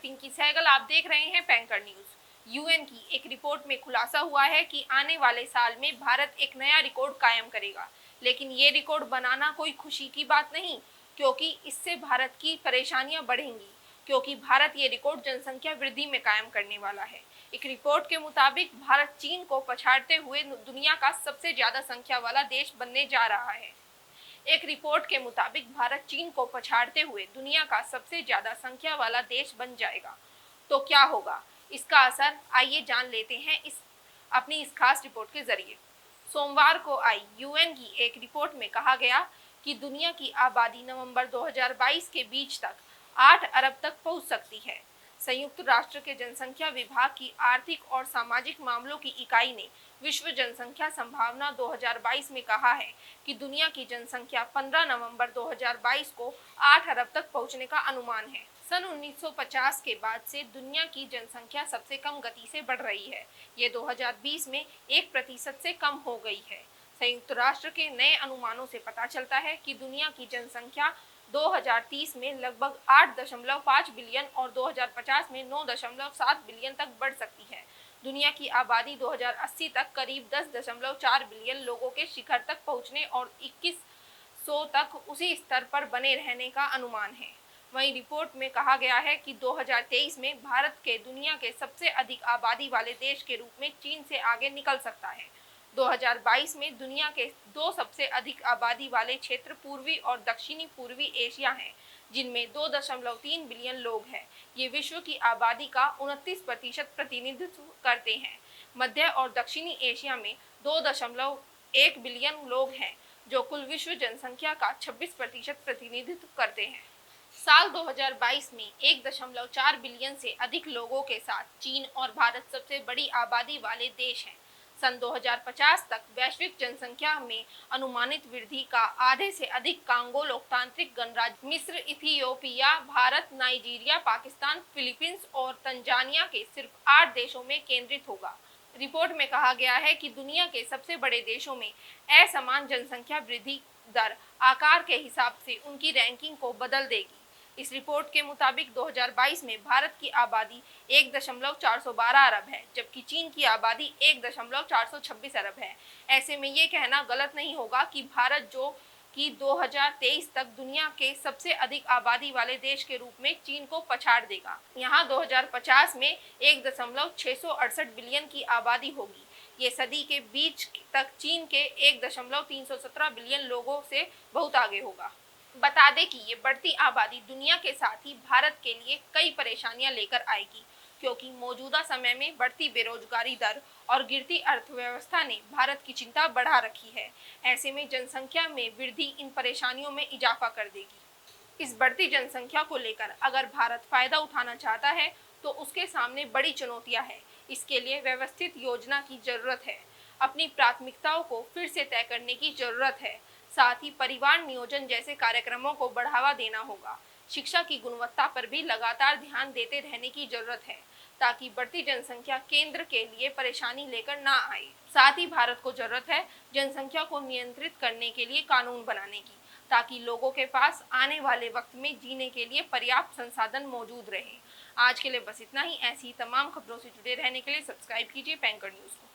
पिंकी सहगल, आप देख रहे हैं पैंकर न्यूज। यूएन की एक रिपोर्ट में खुलासा हुआ है कि आने वाले साल में भारत एक नया रिकॉर्ड कायम करेगा, लेकिन ये रिकॉर्ड बनाना कोई खुशी की बात नहीं, क्योंकि इससे भारत की परेशानियां बढ़ेंगी, क्योंकि भारत ये रिकॉर्ड जनसंख्या वृद्धि में कायम करने वाला है। एक रिपोर्ट के मुताबिक भारत चीन को पछाड़ते हुए दुनिया का सबसे ज्यादा संख्या वाला देश बनने जा रहा है। एक रिपोर्ट के मुताबिक भारत चीन को पछाड़ते हुए दुनिया का सबसे ज्यादा संख्या वाला देश बन जाएगा। तो क्या होगा इसका असर, आइए जान लेते हैं इस खास रिपोर्ट के जरिए। सोमवार को आई यूएन की एक रिपोर्ट में कहा गया कि दुनिया की आबादी नवंबर 2022 के बीच तक 8 अरब तक पहुंच सकती है। संयुक्त राष्ट्र के जनसंख्या विभाग की आर्थिक और सामाजिक मामलों की इकाई ने विश्व जनसंख्या संभावना 2022 में कहा है कि दुनिया की जनसंख्या 15 नवंबर 2022 को 8 अरब तक पहुंचने का अनुमान है। सन 1950 के बाद से दुनिया की जनसंख्या सबसे कम गति से बढ़ रही है। ये 2020 में 1% से कम हो गई है। संयुक्त राष्ट्र के नए अनुमानों से पता चलता है कि दुनिया की जनसंख्या 2030 में लगभग 8.5 बिलियन और 2050 में 9.7 बिलियन तक बढ़ सकती है। दुनिया की आबादी 2080 तक करीब 10.4 बिलियन लोगों के शिखर तक पहुंचने और 2100 तक उसी स्तर पर बने रहने का अनुमान है। वहीं रिपोर्ट में कहा गया है कि 2023 में भारत के दुनिया के सबसे अधिक आबादी वाले देश के रूप में चीन से आगे निकल सकता है। 2022 में दुनिया के 2 सबसे अधिक आबादी वाले क्षेत्र पूर्वी और दक्षिणी पूर्वी एशिया हैं, जिनमें 2.3 बिलियन लोग हैं। ये विश्व की आबादी का 29% प्रतिनिधित्व करते हैं। मध्य और दक्षिणी एशिया में 2.1 बिलियन लोग हैं, जो कुल विश्व जनसंख्या का 26% प्रतिनिधित्व करते हैं। साल 2022 में 1.4 बिलियन से अधिक लोगों के साथ चीन और भारत सबसे बड़ी आबादी वाले देश हैं। सन 2050 तक वैश्विक जनसंख्या में अनुमानित वृद्धि का आधे से अधिक कांगो लोकतांत्रिक गणराज्य मिस्र, Ethiopia, Bharat, Nigeria, Pakistan, Philippines और तंजानिया के सिर्फ 8 देशों में केंद्रित होगा। रिपोर्ट में कहा गया है कि दुनिया के सबसे बड़े देशों में असमान जनसंख्या वृद्धि दर आकार के हिसाब से उनकी रैंकिंग को बदल देगी। इस रिपोर्ट के मुताबिक 2022 में भारत की आबादी 1.412 अरब है, जबकि चीन की आबादी 1.426 अरब है। ऐसे में ये कहना गलत नहीं होगा कि भारत जो कि 2023 तक दुनिया के सबसे अधिक आबादी वाले देश के रूप में चीन को पछाड़ देगा। यहाँ 2050 में 1.668 बिलियन की आबादी होगी। ये सदी के बीच तक चीन के 1.317 बिलियन लोगों से बहुत आगे होगा। बता दें कि ये बढ़ती आबादी दुनिया के साथ ही भारत के लिए कई परेशानियां लेकर आएगी, क्योंकि मौजूदा समय में बढ़ती बेरोजगारी दर और गिरती अर्थव्यवस्था ने भारत की चिंता बढ़ा रखी है। ऐसे में जनसंख्या में वृद्धि इन परेशानियों में इजाफा कर देगी। इस बढ़ती जनसंख्या को लेकर अगर भारत फायदा उठाना चाहता है तो उसके सामने बड़ी चुनौतियां हैं। इसके लिए व्यवस्थित योजना की जरूरत है। अपनी प्राथमिकताओं को फिर से तय करने की जरूरत है। साथ ही परिवार नियोजन जैसे कार्यक्रमों को बढ़ावा देना होगा। शिक्षा की गुणवत्ता पर भी लगातार ध्यान देते रहने की जरूरत है, ताकि बढ़ती जनसंख्या केंद्र के लिए परेशानी लेकर ना आए। साथ ही भारत को जरूरत है जनसंख्या को नियंत्रित करने के लिए कानून बनाने की, ताकि लोगों के पास आने वाले वक्त में जीने के लिए पर्याप्त संसाधन मौजूद रहे। आज के लिए बस इतना ही। ऐसी तमाम खबरों से जुड़े रहने के लिए सब्सक्राइब कीजिए पैंकर न्यूज को।